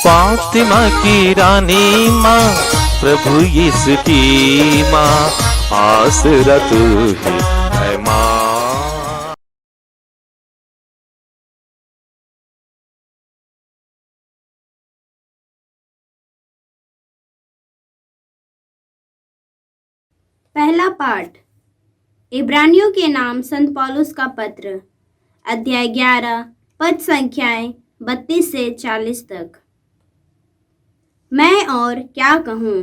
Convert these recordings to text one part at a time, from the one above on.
फातिमा की रानी माँ, प्रभु यीशु की माँ, आसरा तू ही है माँ। पहला पाठ इब्रानियों के नाम संत पौलुस का पत्र, अध्याय 11, पद संख्याएं 32 से 40 तक। मैं और क्या कहूँ?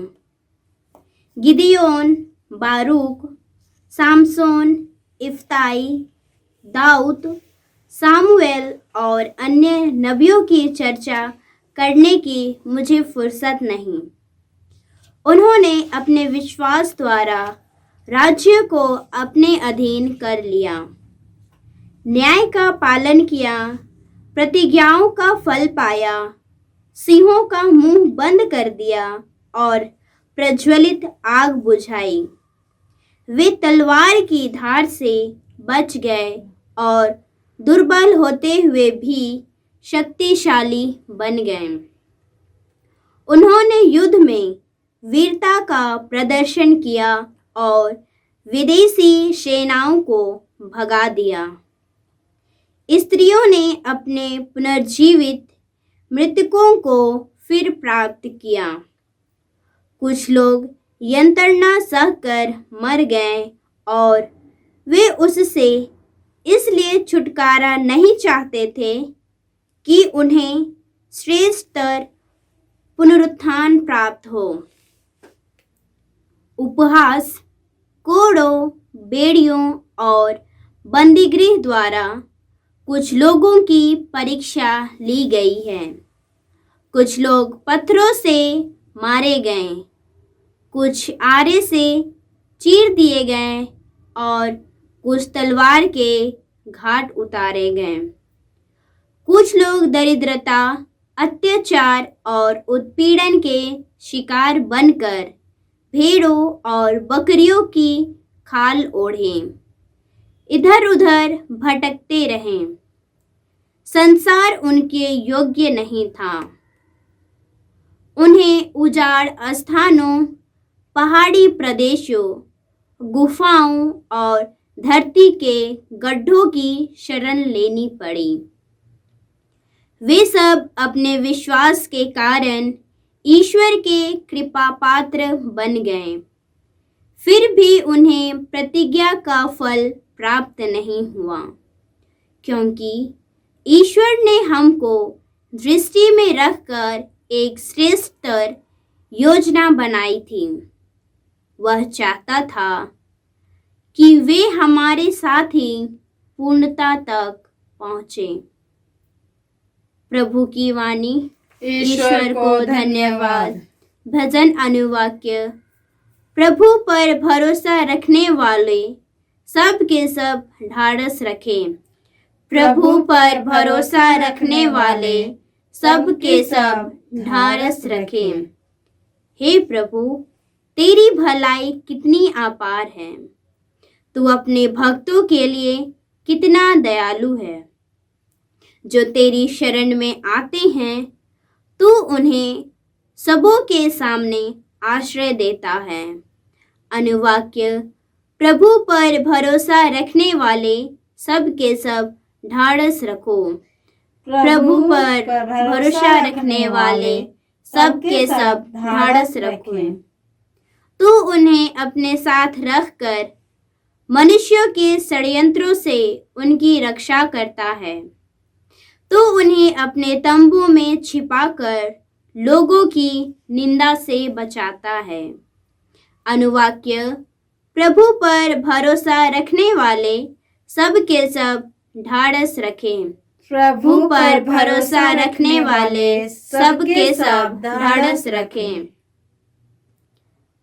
गिदियोन, बारूक, सामसोन, इफ्ताई, दाऊद, सामुएल और अन्य नबियों की चर्चा करने की मुझे फुर्सत नहीं। उन्होंने अपने विश्वास द्वारा राज्य को अपने अधीन कर लिया, न्याय का पालन किया, प्रतिज्ञाओं का फल पाया, सिंहों का मुंह बंद कर दिया और प्रज्वलित आग बुझाई। वे तलवार की धार से बच गए और दुर्बल होते हुए भी शक्तिशाली बन गए। उन्होंने युद्ध में वीरता का प्रदर्शन किया और विदेशी सेनाओं को भगा दिया। स्त्रियों ने अपने पुनर्जीवित मृतकों को फिर प्राप्त किया। कुछ लोग यंत्रणा सहकर मर गए और वे उससे इसलिए छुटकारा नहीं चाहते थे कि उन्हें श्रेष्ठतर पुनरुत्थान प्राप्त हो। उपहास, कोड़ों, बेड़ियों और बंदीगृह द्वारा कुछ लोगों की परीक्षा ली गई है। कुछ लोग पत्थरों से मारे गए, कुछ आरे से चीर दिए गए और कुछ तलवार के घाट उतारे गए। कुछ लोग दरिद्रता, अत्याचार और उत्पीड़न के शिकार बनकर भेड़ों और बकरियों की खाल ओढ़े इधर उधर भटकते रहे। संसार उनके योग्य नहीं था। उन्हें उजाड़ स्थानों, पहाड़ी प्रदेशों, गुफाओं और धरती के गड्ढों की शरण लेनी पड़ी। वे सब अपने विश्वास के कारण ईश्वर के कृपा पात्र बन गए। फिर भी उन्हें प्रतिज्ञा का फल प्राप्त नहीं हुआ, क्योंकि ईश्वर ने हमको दृष्टि में रखकर एक श्रेष्ठतर योजना बनाई थी। वह चाहता था कि वे हमारे साथ ही पूर्णता तक पहुँचे। प्रभु की वाणी। ईश्वर को धन्यवाद। भजन अनुवाक्य। प्रभु पर भरोसा रखने वाले सब के सब ढाढ़स रखें। प्रभु पर भरोसा रखने वाले सब के सब ढाढ़स रखें। हे प्रभु, तेरी भलाई कितनी अपार है। तू अपने भक्तों के लिए कितना दयालु है। जो तेरी शरण में आते हैं, तू उन्हें सबों के सामने आश्रय देता है। अनुवाक्य। प्रभु पर भरोसा रखने वाले सब के सब ढाढ़स रखो। प्रभु पर भरोसा रखने वाले सब के सब ढाढ़स रखो। तू उन्हें अपने साथ रखकर मनुष्यों के षड्यंत्रों से उनकी रक्षा करता है। तू उन्हें अपने तंबू में छिपाकर लोगों की निंदा से बचाता है। अनुवाक्य। प्रभु पर भरोसा रखने वाले सब के सब ढाढ़स रखें। प्रभु पर भरोसा रखने वाले सब के सब ढाढ़स रखें।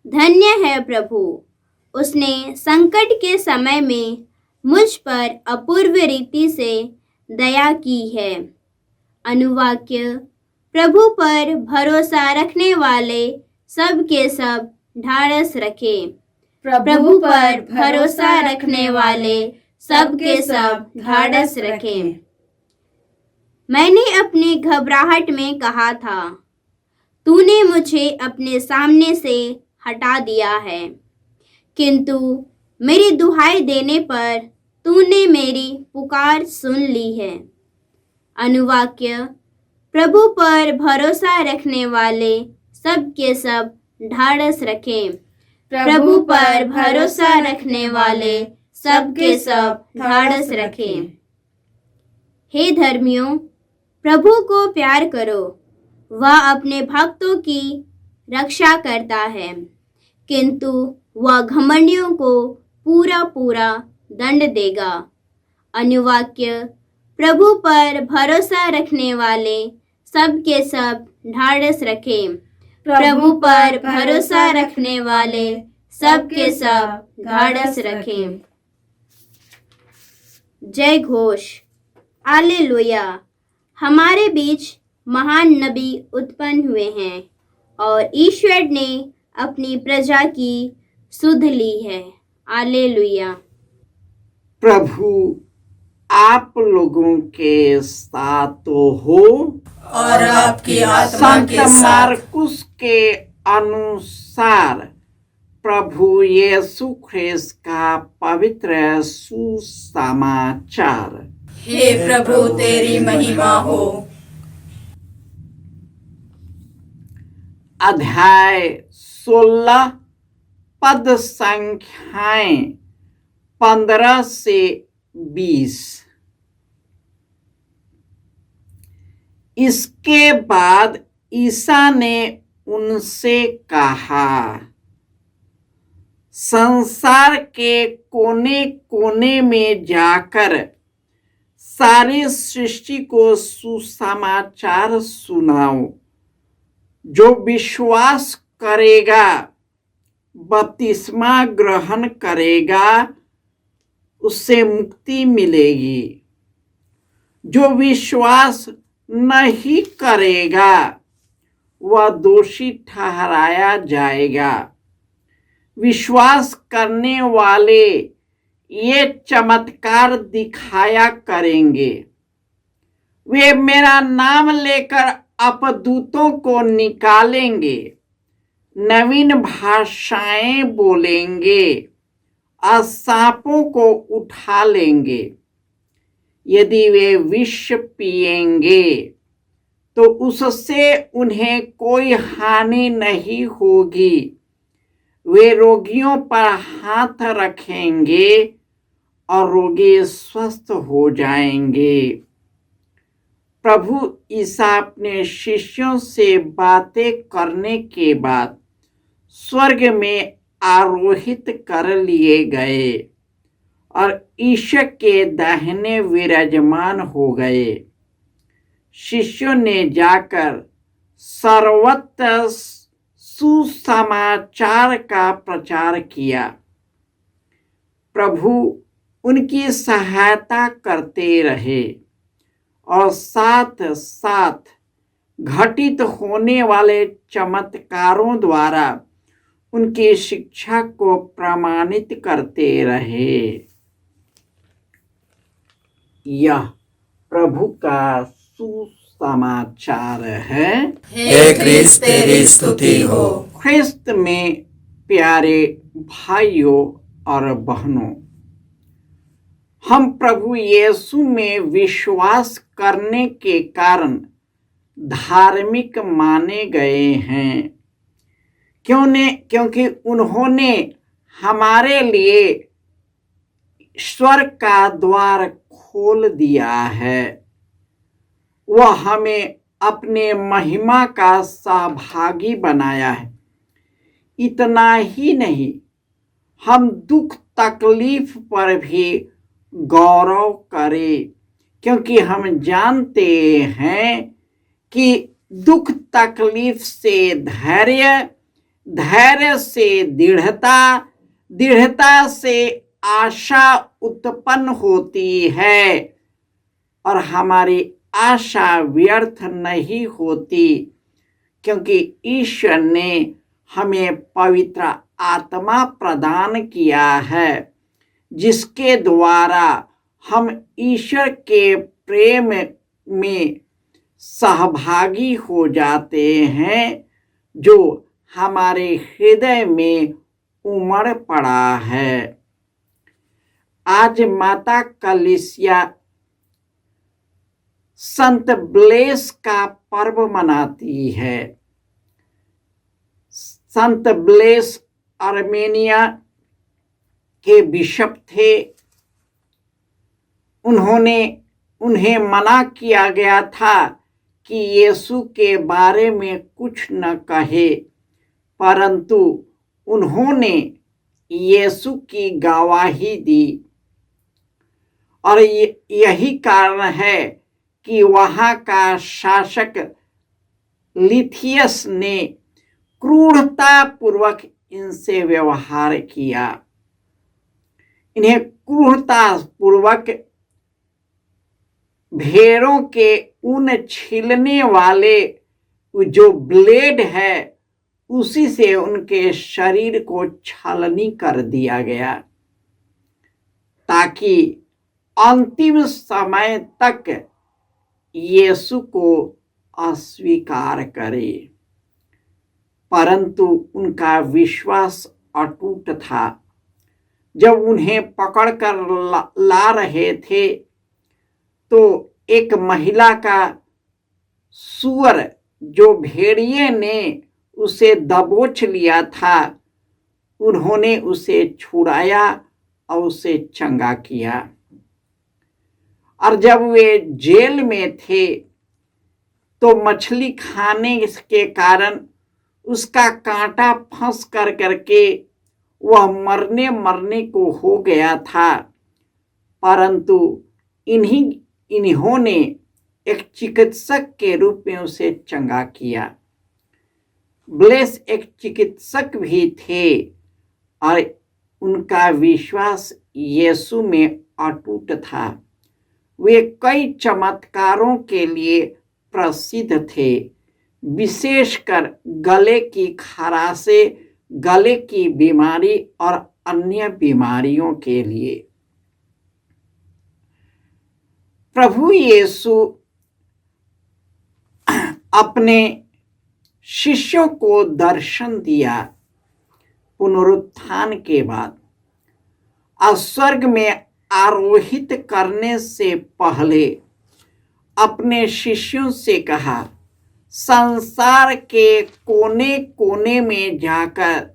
धन्य है प्रभु, उसने संकट के समय में मुझ पर अपूर्व रीति से दया की है। अनुवाक्य। प्रभु पर भरोसा रखने वाले सब के सब ढाढ़स रखें। प्रभु पर भरोसा रखने वाले सब के सब ढाढ़स रखें। मैंने अपनी घबराहट में कहा था, तूने मुझे अपने सामने से हटा दिया है, किंतु मेरी दुहाई देने पर तूने मेरी पुकार सुन ली है। अनुवाक्य: प्रभु पर भरोसा रखने वाले सब के सब ढाढ़स रखें। प्रभु पर भरोसा रखने वाले सब के सब ढाढ़स रखें। हे धर्मियों, प्रभु को प्यार करो। वह अपने भक्तों की रक्षा करता है, किंतु वह घमंडियों को पूरा पूरा दंड देगा। अनुवाक्य: प्रभु पर भरोसा रखने वाले सब के सब ढाढ़स रखें। प्रभु पर भरोसा रखने वाले सब के सब ढाढ़स रखें। जय घोष। हालेलुया। हमारे बीच महान नबी उत्पन्न हुए हैं और ईश्वर ने अपनी प्रजा की सुध ली है। हालेलुया। प्रभु आप लोगों के साथ तो हो और आपकी आत्मा संत के साथ। मार्कुस के अनुसार प्रभु यीशु ख्रिस्त का पवित्र सुसमाचार। हे प्रभु तेरी महिमा हो। अध्याय 16 पद संख्याएं 15 से 20। इसके बाद ईसा ने उनसे कहा, संसार के कोने कोने में जाकर सारी सृष्टि को सुसमाचार सुनाओ। जो विश्वास करेगा, बपतिस्मा ग्रहण करेगा, उससे मुक्ति मिलेगी। जो विश्वास नहीं करेगा, वह दोषी ठहराया जाएगा। विश्वास करने वाले ये चमत्कार दिखाया करेंगे। वे मेरा नाम लेकर अपदूतों को निकालेंगे, नवीन भाषाएं बोलेंगे, और सांपों को उठा लेंगे। यदि वे विष पिएंगे तो उससे उन्हें कोई हानि नहीं होगी। वे रोगियों पर हाथ रखेंगे और रोगी स्वस्थ हो जाएंगे। प्रभु ईसा अपने शिष्यों से बातें करने के बाद स्वर्ग में आरोहित कर लिए गए और ईश्वर के दाहिने विराजमान हो गए। शिष्यों ने जाकर सर्वत्र सुसमाचार का प्रचार किया। प्रभु उनकी सहायता करते रहे और साथ साथ घटित होने वाले चमत्कारों द्वारा उनकी शिक्षा को प्रमाणित करते रहे। यह प्रभु का सुसमाचार है। हे क्रिस्त तेरी स्तुति हो। ख्रिस्त में प्यारे भाइयों और बहनों, हम प्रभु यीशु में विश्वास करने के कारण धार्मिक माने गए हैं। क्योंकि उन्होंने हमारे लिए स्वर्ग का द्वार खोल दिया है। वह हमें अपने महिमा का सहभागी बनाया है। इतना ही नहीं, हम दुख तकलीफ पर भी गौरव करें, क्योंकि हम जानते हैं कि दुख तकलीफ से धैर्य, धैर्य से दृढ़ता, दृढ़ता से आशा उत्पन्न होती है और हमारी आशा व्यर्थ नहीं होती, क्योंकि ईश्वर ने हमें पवित्र आत्मा प्रदान किया है, जिसके द्वारा हम ईश्वर के प्रेम में सहभागी हो जाते हैं जो हमारे हृदय में उमड़ पड़ा है। आज माता कलीसिया संत ब्लेस का पर्व मनाती है। संत ब्लेस आर्मेनिया के बिशप थे। उन्हें मना किया गया था कि यीशु के बारे में कुछ न कहे, परंतु उन्होंने यीशु की गवाही दी। और यही कारण है कि वहाँ का शासक लिथियस ने क्रूरता पूर्वक इनसे व्यवहार किया। इन्हें क्रूरता पूर्वक भेड़ों के ऊन छीलने वाले जो ब्लेड है उसी से उनके शरीर को छलनी कर दिया गया, ताकि अंतिम समय तक यीशु को अस्वीकार करे। परंतु उनका विश्वास अटूट था। जब उन्हें पकड़कर ला रहे थे तो एक महिला का सूअर जो भेड़िए ने उसे दबोच लिया था, उन्होंने उसे छुड़ाया और उसे चंगा किया। और जब वे जेल में थे तो मछली खाने के कारण उसका कांटा फंस करके वह मरने को हो गया था। परंतु इन्होंने एक चिकित्सक के रूप में उसे चंगा किया। ब्लेस एक चिकित्सक भी थे और उनका विश्वास यीशु में अटूट था। वे कई चमत्कारों के लिए प्रसिद्ध थे, विशेषकर गले की खराशे, गले की बीमारी और अन्य बीमारियों के लिए। प्रभु यीशु अपने शिष्यों को दर्शन दिया पुनरुत्थान के बाद। और स्वर्ग में आरोहित करने से पहले अपने शिष्यों से कहा, संसार के कोने कोने में जाकर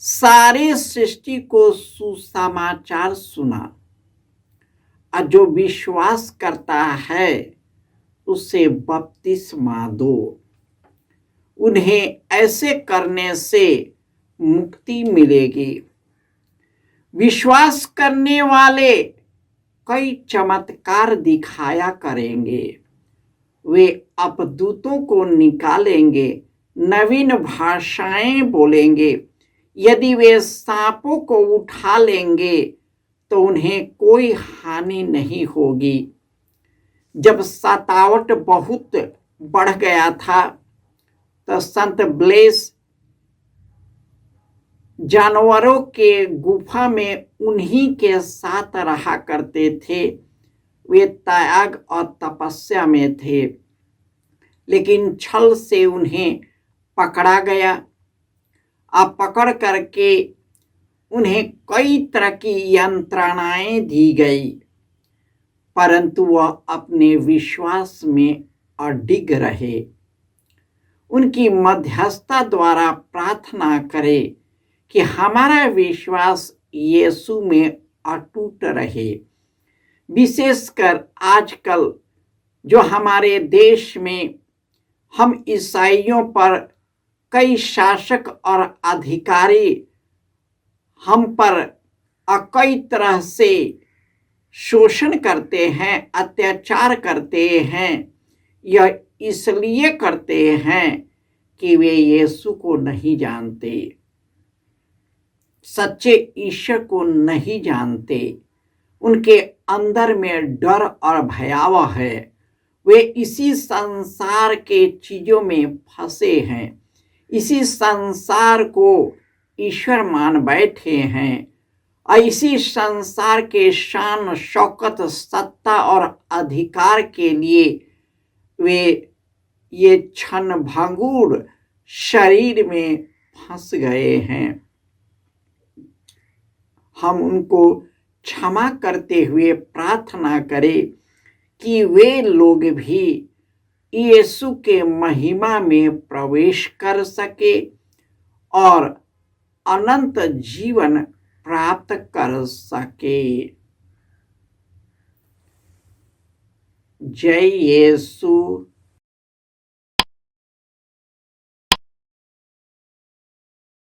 सारी सृष्टि को सुसमाचार सुना, और जो विश्वास करता है उसे बपतिस्मा दो। उन्हें ऐसे करने से मुक्ति मिलेगी। विश्वास करने वाले कई चमत्कार दिखाया करेंगे। वे अपदूतों को निकालेंगे, नवीन भाषाएं बोलेंगे। यदि वे सांपों को उठा लेंगे तो उन्हें कोई हानि नहीं होगी। जब सतावट बहुत बढ़ गया था तो संत ब्लेस जानवरों के गुफा में उन्हीं के साथ रहा करते थे। वे त्याग और तपस्या में थे, लेकिन छल से उन्हें पकड़ा गया। अब पकड़ करके उन्हें कई तरह की यंत्रणाएं दी गई, परंतु वह अपने विश्वास में अडिग रहे। उनकी मध्यस्थता द्वारा प्रार्थना करें कि हमारा विश्वास यीशु में अटूट रहे। विशेषकर आजकल जो हमारे देश में हम ईसाइयों पर कई शासक और अधिकारी हम पर कई तरह से शोषण करते हैं, अत्याचार करते हैं। यह इसलिए करते हैं कि वे यीशु को नहीं जानते, सच्चे ईश्वर को नहीं जानते। उनके अंदर में डर और भयावह है। वे इसी संसार के चीजों में फंसे हैं, इसी संसार को ईश्वर मान बैठे हैं, और इसी संसार के शान शौकत सत्ता और अधिकार के लिए वे ये क्षण भंगुर शरीर में फंस गए हैं। हम उनको क्षमा करते हुए प्रार्थना करें कि वे लोग भी यीशु के महिमा में प्रवेश कर सके और अनंत जीवन प्राप्त कर सके। जय यीशु।